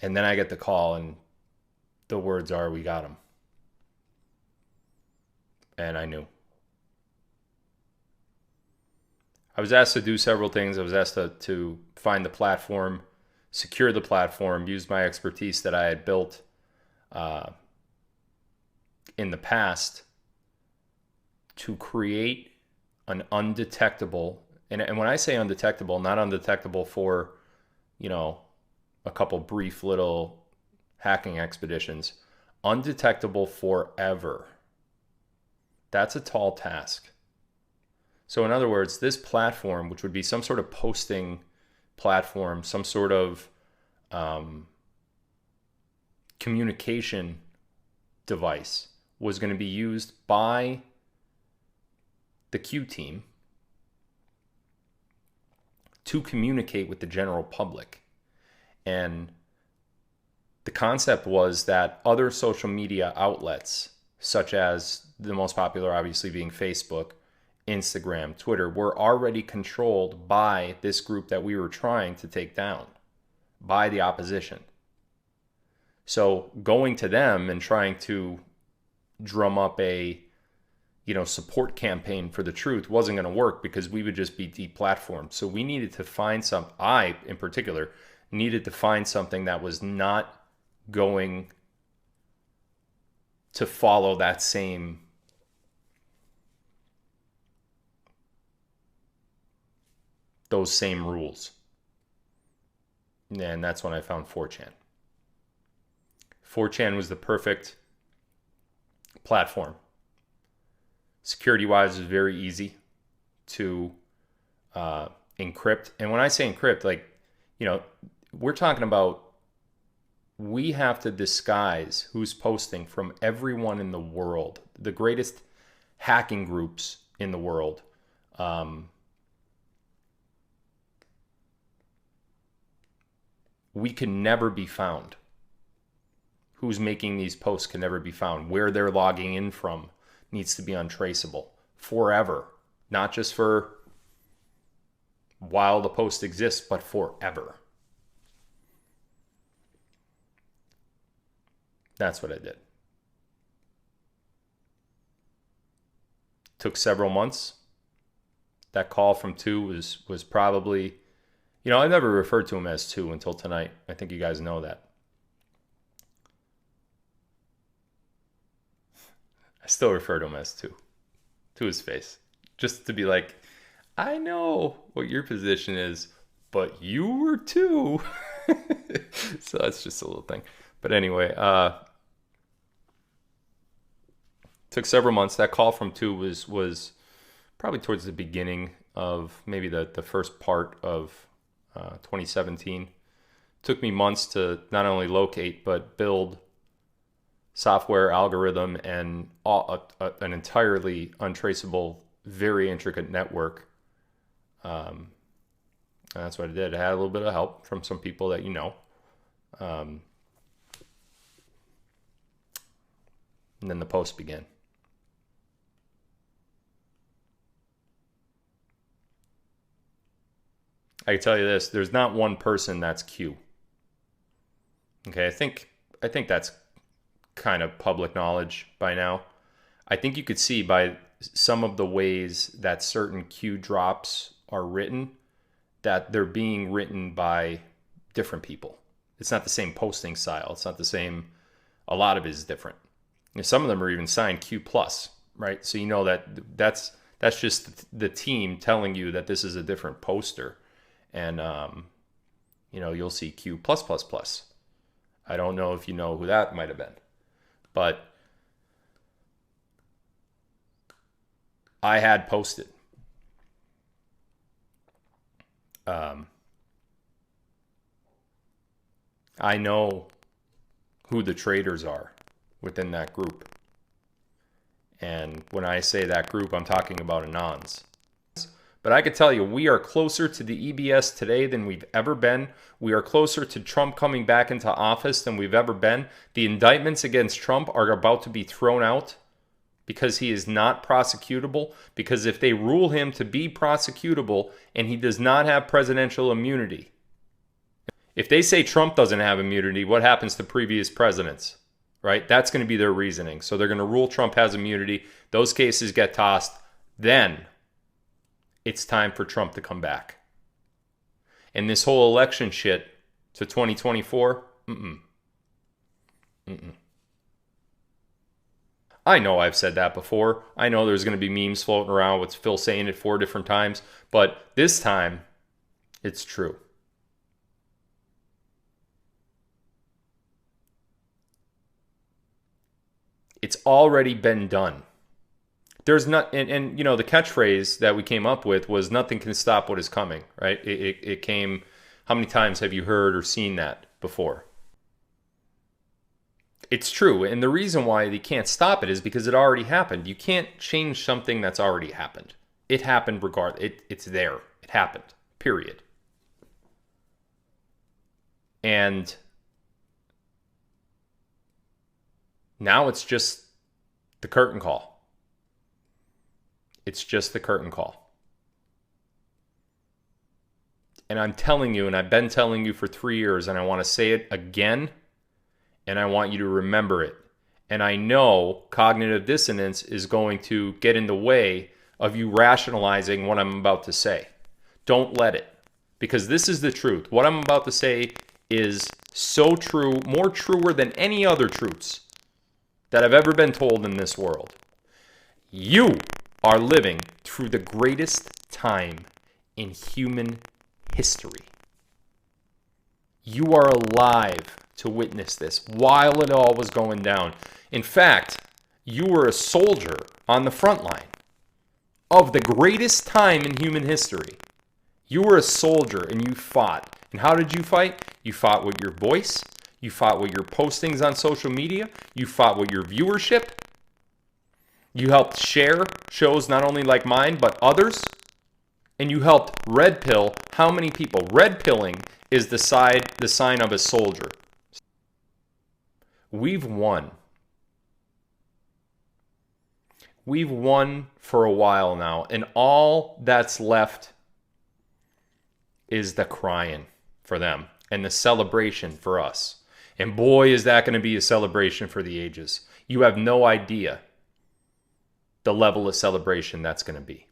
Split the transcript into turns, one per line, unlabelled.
And then I get the call, and the words are, "We got him." And I knew. I was asked to do several things. I was asked to find the platform, secure the platform, use my expertise that I had built in the past to create an undetectable, and when I say undetectable, not undetectable for, a couple brief little hacking expeditions, undetectable forever. That's a tall task. So in other words, this platform, which would be some sort of posting platform, some sort of communication device, was going to be used by the Q team to communicate with the general public. And the concept was that other social media outlets, such as the most popular obviously being Facebook, Instagram, Twitter, were already controlled by this group that we were trying to take down, by the opposition. So going to them and trying to drum up a support campaign for the truth wasn't going to work, because we would just be deplatformed. So we needed to find I in particular needed to find something that was not going to follow that same those same rules. And that's when I found 4chan. 4chan was the perfect platform. Security-wise, it was very easy to encrypt. And when I say encrypt, we're talking about, we have to disguise who's posting from everyone in the world. The greatest hacking groups in the world. We can never be found. Who's making these posts can never be found. Where they're logging in from needs to be untraceable forever. Not just for while the post exists, but forever. That's what I did. Took several months. That call from 2 was probably, I never referred to him as 2 until tonight. I think you guys know that. I still refer to him as 2, to his face, just to be like, I know what your position is, but you were 2. So that's just a little thing. But anyway, took several months. That call from 2 was probably towards the beginning of maybe the first part of 2017. Took me months to not only locate but build software, algorithm, and an entirely untraceable, very intricate network. And that's what I did. I had a little bit of help from some people that and then the post began. I can tell you this: there's not one person that's Q. Okay, I think that's kind of public knowledge by now. I think you could see by some of the ways that certain Q drops are written that they're being written by different people. It's not the same posting style. It's not the same. A lot of it is different. Some of them are even signed Q+, right? So that's just the team telling you that this is a different poster. And, you'll see Q+++. I don't know if you know who that might have been. But I had posted. I know who the traders are within that group. And when I say that group, I'm talking about Anons. But I could tell you, we are closer to the EBS today than we've ever been. We are closer to Trump coming back into office than we've ever been. The indictments against Trump are about to be thrown out because he is not prosecutable. Because if they rule him to be prosecutable and he does not have presidential immunity, If they say Trump doesn't have immunity, what happens to previous presidents? Right? That's going to be their reasoning. So they're going to rule Trump has immunity. Those cases get tossed. Then it's time for Trump to come back. And this whole election shit to 2024, I know I've said that before. I know there's going to be memes floating around with Phil saying it 4 different times. But this time, it's true. It's already been done. There's not, and you know, the catchphrase that we came up with was nothing can stop what is coming, right? It came, how many times have you heard or seen that before? It's true. And the reason why they can't stop it is because it already happened. You can't change something that's already happened. It happened regardless. It's there. It happened. Period. And now it's just the curtain call. It's just the curtain call. And I'm telling you, and I've been telling you for 3 years, and I want to say it again, and I want you to remember it. And I know cognitive dissonance is going to get in the way of you rationalizing what I'm about to say. Don't let it. Because this is the truth. What I'm about to say is so true, more truer than any other truths that have ever been told in this world. You are living through the greatest time in human history. You are alive to witness this while it all was going down. In fact, you were a soldier on the front line of the greatest time in human history. You were a soldier and you fought. And how did you fight? You fought with your voice. You fought with your postings on social media. You fought with your viewership. You helped share shows not only like mine, but others. And you helped red pill how many people? Red pilling is the sign of a soldier. We've won. We've won for a while now. And all that's left is the crying for them and the celebration for us. And boy, is that going to be a celebration for the ages. You have no idea the level of celebration that's going to be.